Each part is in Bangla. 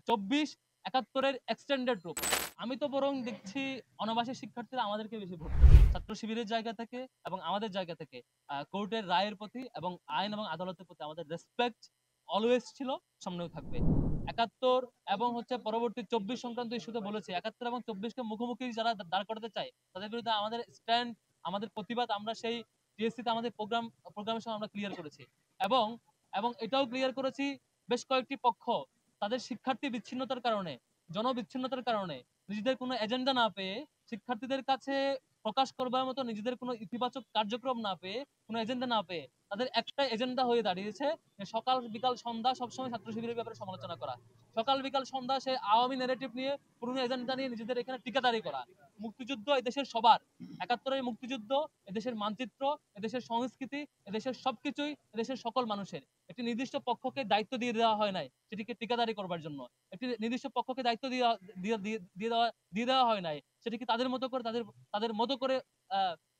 24 71-এর এক্সটেন্ডেড রূপ। আমি তো বরং দেখছি অনাবাসিক শিক্ষার্থীরা আমাদেরকে বেশি ভোট দেবে। ছাত্র শিবিরের জায়গা থেকে এবং আমাদের জায়গা থেকে কোর্টের রায়ের প্রতি এবং আইন এবং আদালতের প্রতি আমাদের রেসপেক্ট অলওয়েজ ছিল, সামনেও থাকবে। 71 এবং পরবর্তী 24 সংক্রান্ত ইস্যুতে বলেছি, 71 এবং 24-কে মুখোমুখি যারা দাঁড় করাতে চায় তাদের বিরুদ্ধে আমাদের স্ট্যান্ড, আমাদের প্রতিবাদ আমরা সেই টিএসসিতে আমাদের প্রোগ্রামের সময় আমরা ক্লিয়ার করেছি এবং এবং এটাও ক্লিয়ার করেছি বেশ কয়েকটি পক্ষ তাদের শিক্ষার্থী বিচ্ছিন্নতার কারণে, জনবিচ্ছিন্নতার কারণে নিজেদের কোনো এজেন্ডা না পেয়ে, শিক্ষার্থীদের কাছে প্রকাশ করবার মতো নিজেদের কোনো ইতিবাচক কার্যক্রম না পেয়ে, কোনো এজেন্ডা না পেয়ে তাদের একটা এজেন্ডা হয়ে দাঁড়িয়েছে যে সকাল বিকাল সন্ধ্যা সবসময় ছাত্র শিবিরের ব্যাপারে সমালোচনা করা, সকাল বিকাল সন্ধ্যা সে আওয়ামী ন্যারেটিভ নিয়ে, পুরনো এজেন্ডা নিয়ে নিজেদের এখানে টিকাদারি করা। মুক্তিযুদ্ধ এদেশের সবার, 71-এর মুক্তিযুদ্ধ এদেশের মানচিত্র, এদেশের সংস্কৃতি, এদেশের সবকিছুই এদেশের সকল মানুষের। একটি নির্দিষ্ট পক্ষকে দায়িত্ব দিয়ে দেওয়া হয় নাই সেটিকে টিকাদারি করবার জন্য, একটি নির্দিষ্ট পক্ষকে দায়িত্ব দিয়ে দেওয়া হয় নাই সেটিকে তাদের মতো করে তাদের মতো করে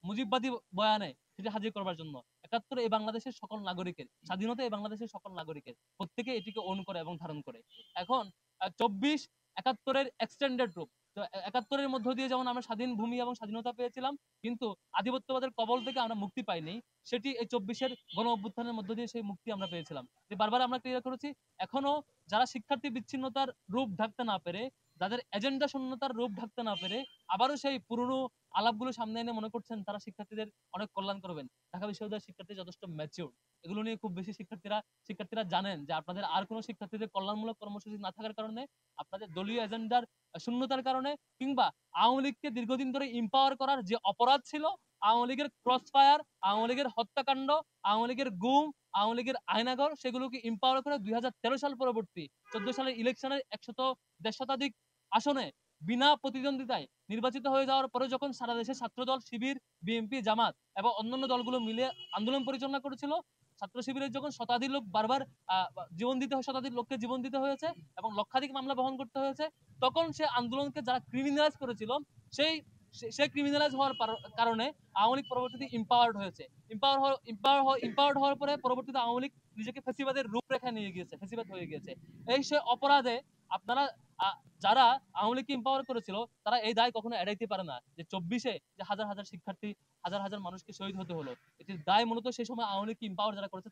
মুজিববাদী বয়ানে সেটি হাজির করবার জন্য। 71 এই বাংলাদেশের সকল নাগরিকের স্বাধীনতা, এই বাংলাদেশের সকল নাগরিকের, প্রত্যেকে এটিকে ওন করে এবং ধারণ করে। এখন 24 71-এর এক্সটেন্ডেড রূপ। তো 71-এর মধ্য দিয়ে যেমন আমরা স্বাধীন ভূমি এবং স্বাধীনতা পেয়েছিলাম, কিন্তু আধিপত্যবাদের কবল থেকে আমরা মুক্তি পাইনি, সেটি এই 24-এর গণ অভ্যুত্থানের মধ্য দিয়ে সেই মুক্তি আমরা পেয়েছিলাম। যে বারবার আমরা ক্লিয়ার করেছি, এখনো যারা শিক্ষার্থী বিচ্ছিন্নতার রূপ ঢাকতে না পেরে, যাদের এজেন্ডা শূন্যতার রূপ ঢাকতে না পেরে আবারও সেই পুরনো আলাপগুলো সামনে এনে মনে করছেন তারা শিক্ষার্থীদের অনেক কল্যাণ করবেন। ঢাকা বিশ্ববিদ্যালয়ের শিক্ষার্থী যথেষ্ট ম্যাচিউর, এগুলো নিয়ে খুব বেশি শিক্ষার্থীরা জানেন যে আপনাদের আর কোনো শিক্ষার্থীদের কল্যাণমূলক কর্মসূচি না থাকার কারণে, আপনাদের দলীয় এজেন্ডার শূন্যতার কারণে, কিংবা আওয়ামী লীগকে দীর্ঘদিন ধরে ইম্পাওয়ার করার যে অপরাধ ছিল, আওয়ামী লীগের ক্রস ফায়ার, আওয়ামী লীগের হত্যাকাণ্ড, আওয়ামী লীগের গুম, আওয়ামী লীগের আয়নাঘর, সেগুলোকে ইম্পাওয়ার করে 2013 সাল পরবর্তী 14 সালের ইলেকশনের 100 শতাধিক আসনে বিনা প্রতিদ্বন্দ্বিতায় নির্বাচিত হয়ে যাওয়ার পরে যখন সারা দেশে ছাত্রদল, শিবির, বিএনপি, জামাত এবং অন্যান্য দলগুলো মিলে আন্দোলন পরিচালনা করেছিল, ছাত্র শিবিরের যখন শতাধিক লোক বারবার শতাধিক লোককে জীবন দিতে হয়েছে এবং লক্ষাধিক মামলা বহন করতে হয়েছে, তখন সে আন্দোলনকে যারা ক্রিমিনালাইজ করেছিল, সেই সে ক্রিমিনালাইজ হওয়ার কারণে আওয়ামী লীগ পরবর্তীতে ইম্পাওয়ার্ড হয়েছে। ইম্পাওয়ার্ড হওয়ার পরে পরবর্তীতে আওয়ামী লীগ নিজেকে ফ্যাসিবাদের রূপরেখা নিয়ে গিয়েছে, ফ্যাসিবাদ হয়ে গিয়েছে। এই সে অপরাধে আপনারা যারা আওয়ামী লীগকে ইম্পাওয়ার করেছিল তারা এই দায় কখনো এড়াইতে পারে না, যে 24-এ যে হাজার হাজার শিক্ষার্থী, হাজার হাজার মানুষকে শহীদ হতে হলো, এটির দায় মূলত সেই সময় আওয়ামী লীগকে ইম্পাওয়ার যারা করেছে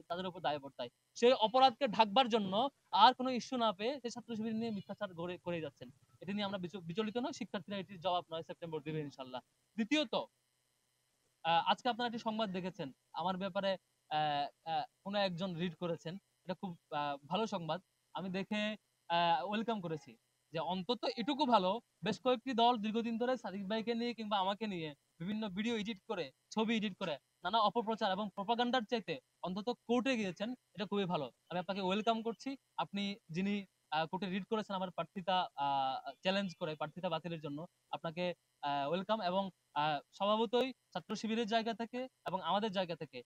তাদের উপর দায় বর্তায়। সেই অপরাধকে ঢাকবার জন্য আর কোনো ইস্যু না পেয়ে সেই ছাত্র শিবির নিয়ে মিথ্যাচার করে যাচ্ছেন। এটি নিয়ে আমরা বিচলিত নয়, শিক্ষার্থীরা এটির জবাব 9 সেপ্টেম্বর দেবে ইনশাল্লাহ। দ্বিতীয়ত, আজকে আপনারা একটি সংবাদ দেখেছেন আমার ব্যাপারে, কোনো একজন রিড করেছেন, এটা খুব ভালো সংবাদ। আমি দেখে ওয়েলকাম করেছি যে অন্তত এটুকু ভালো, বেশ কয়েকটি দল দীর্ঘদিন ধরে সাদিক ভাইকে নিয়ে কিংবা আমাকে নিয়ে বিভিন্ন ভিডিও এডিট করে, ছবি এডিট করে নানা অপপ্রচার এবং প্রপাগান্ডার চাইতে অন্তত কোর্টে গিয়েছেন, এটা খুবই ভালো। আমি আপনাকে ওয়েলকাম করছি। আপনি যিনি কোর্টে রিড করেছেন আমার প্রার্থিতা চ্যালেঞ্জ করে প্রার্থিতা বাতিলের জন্য, আপনাকে ওয়েলকাম। এবং স্বভাবতই ছাত্র শিবিরের জায়গা থেকে এবং আমাদের জায়গা থেকে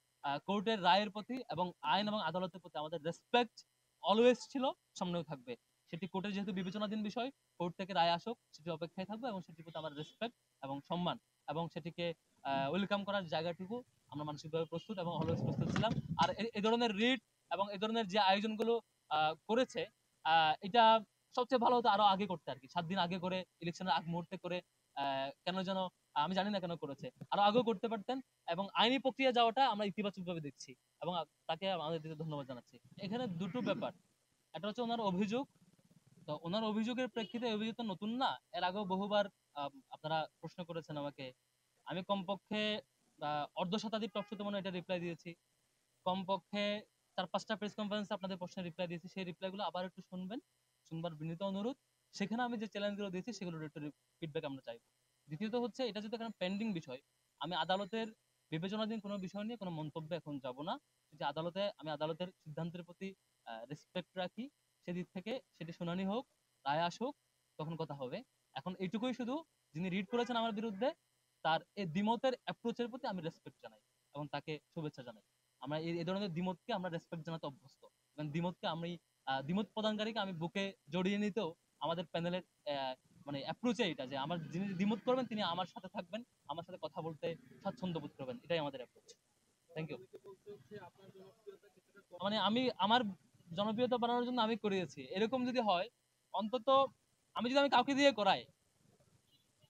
কোর্টের রায়ের প্রতি এবং আইন এবং আদালতের প্রতি আমাদের রেসপেক্ট অলওয়েজ ছিল, সামনেও থাকবে। সেটি কোর্টের যেহেতু বিবেচনাধীন বিষয়, কোর্ট থেকে রায় আসুক সেটি অপেক্ষায় থাকবে এবং সেটির প্রতি আমার রেসপেক্ট এবং সম্মান এবং সেটিকে ওয়েলকাম করার জায়গাটুকু আমরা মানসিকভাবে প্রস্তুত এবং অলওয়েজ প্রস্তুত ছিলাম। আর এই ধরনের রিট এবং এই ধরনের যে আয়োজনগুলো করেছে, এটা সবচেয়ে ভালো হতো আরো আগে করতে, আর কি 7 দিন আগে করে, ইলেকশনের আগ মুহূর্তে করে। কেন যেন আমি জানি না কেন করেছে, আরো আগেও করতে পারতেন। এবং আইনি প্রক্রিয়া যাওয়াটা আমরা ইতিবাচক ভাবে দেখছি এবং তাকে আমাদের দিকে ধন্যবাদ জানাচ্ছি। এখানে দুটো ব্যাপার, একটা হচ্ছে ওনার অভিযোগ, তো ওনার অভিযোগের প্রেক্ষিতে, অভিযোগ তো নতুন না, এর আগেও বহুবার আপনারা প্রশ্ন করেছেন আমাকে। আমি কমপক্ষে অর্ধ শতাধিক টক শোতে মনে এটা রিপ্লাই দিয়েছি, কমপক্ষে 4-5টা প্রেস কনফারেন্সে আপনাদের প্রশ্নের রিপ্লাই দিয়েছি। সেই রিপ্লাইগুলো আবার একটু শুনবার বিনীত অনুরোধ। সেখানে আমি যে চ্যালেঞ্জগুলো দিয়েছি সেগুলোর একটু ফিডব্যাক আমরা চাইবো। দ্বিতীয়ত হচ্ছে, এটা যেহেতু একটা পেন্ডিং বিষয়, আমি আদালতের বিবেচনাধীন কোনো বিষয় নিয়ে কোনো মন্তব্যে এখন যাব না। যে আমি আদালতের সিদ্ধান্তের প্রতি রেসপেক্ট রাখি, সেদিক থেকে সেটি শুনানি হোক, রায় আসুক, তখন কথা হবে। এখন এইটুকুই শুধু, যিনি রিড করেছেন আমার বিরুদ্ধে, তার এই দ্বিমতের অ্যাপ্রোচের প্রতি আমি রেসপেক্ট জানাই এবং তাকে শুভেচ্ছা জানাই। আমরা এই ধরনের দ্বিমতকে আমরা রেসপেক্ট জানাতে অভ্যস্ত এবং দ্বিমত প্রদানকারীকে আমি বুকে জড়িয়ে নিতেও আমাদের প্যানেলের মানে অ্যাপ্রোচে এটা, যে আমার যিনি দ্বিমত করবেন তিনি আমার সাথে থাকবেন, আমার সাথে কথা বলতে স্বাচ্ছন্দ্য বোধ করবেন, এটাই আমাদের অ্যাপ্রোচ। Thank you. মানে আমার জনপ্রিয়তা বাড়ানোর জন্য আমি করিয়েছি, এরকম যদি হয়, অন্তত আমি কাউকে দিয়ে করাই,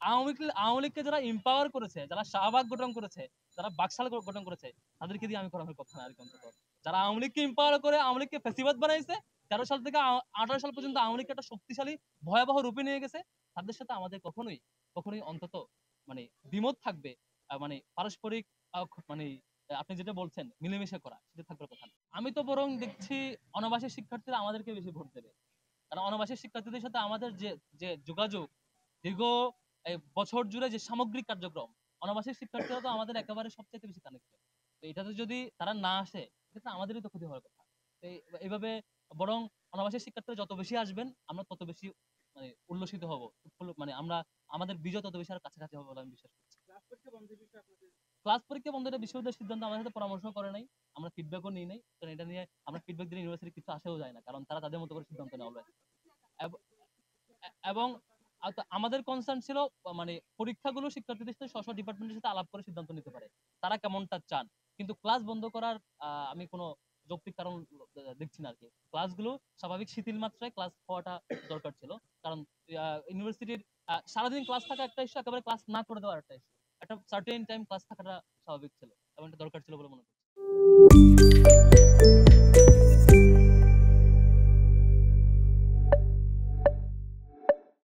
আওয়ামী লীগকে যারা এম্পাওয়ার করেছে, যারা শাহবাগ গঠন করেছে, যারা বাকশাল গঠন করেছে, তাদেরকে দিয়ে আমি করানোর কথা না আর কি। অন্তত যারা আওয়ামী লীগকে এম্পাওয়ার করে আওয়ামী লীগকে ফ্যাসিবাদ বানাইছে, 13 সাল থেকে 18 সাল পর্যন্ত আওয়ামী লীগকে একটা শক্তিশালী ভয়াবহ রূপে নিয়ে গেছে, তাদের সাথে আমাদের কখনোই কখনোই অন্তত মানে দ্বিমত থাকবে, মানে পারস্পরিক মানে আপনি যেটা বলছেন মিলেমিশে করা, সেটা থাকার কথা না। আমি তো বরং দেখছি অনাবাসী শিক্ষার্থীরা আমাদেরকে বেশি ভোট দেবে, কারণ অনাবাসী শিক্ষার্থীদের সাথে আমাদের যে যে যোগাযোগ দীর্ঘ এই বছর জুড়ে যে সামগ্রিক কার্যক্রম, অনাবাসিক শিক্ষার্থীরা তো আমাদের একেবারে সবচেয়ে বেশি কানেক্টেড। তো এটাতে যদি তারা না আসে, সেটা আমাদেরই তো ক্ষতি হওয়ার কথা। তো এইভাবে বরং অনাবাসিক শিক্ষার্থীরা যত বেশি আসবেন, আমরা তত বেশি মানে উল্লসিত হব, মানে আমরা আমাদের বিজয় তত বেশি আর কাছাকাছি হবে বলে আমি বিশ্বাস করছি। ক্লাস পরীক্ষা বন্ধের বিশ্ববিদ্যালয়ের সিদ্ধান্ত আমাদের সাথে পরামর্শ করে নাই, আমরা ফিডব্যাকও নিই নাই, কারণ এটা নিয়ে আমরা ফিডব্যাক দিলে ইউনিভার্সিটি কিছু আসেও যায় না, কারণ তারা তাদের মতো করে সিদ্ধান্ত নেয় অলরেডি। এবং আমাদের কনসার্ন ছিল মানে পরীক্ষাগুলো শিক্ষার্থীদের সাথে স্ব ডিপার্টমেন্টের সাথে আলাপ করে সিদ্ধান্ত নিতে পারে, তারা কেমনটা চান। কিন্তু ক্লাস বন্ধ করার আমি কোনো যৌক্তিক কারণ দেখছি না আর কি। ক্লাসগুলো স্বাভাবিক শিথিল মাত্রায় ক্লাস হওয়াটা দরকার ছিল, কারণ ইউনিভার্সিটির সারাদিন ক্লাস থাকা একটা ইস্যু, একেবারে ক্লাস না করে দেওয়ার একটা ইস্যু। একটা সার্টেন টাইম ক্লাস থাকাটা স্বাভাবিক ছিল এবং এটা দরকার ছিল বলে মনে করছি।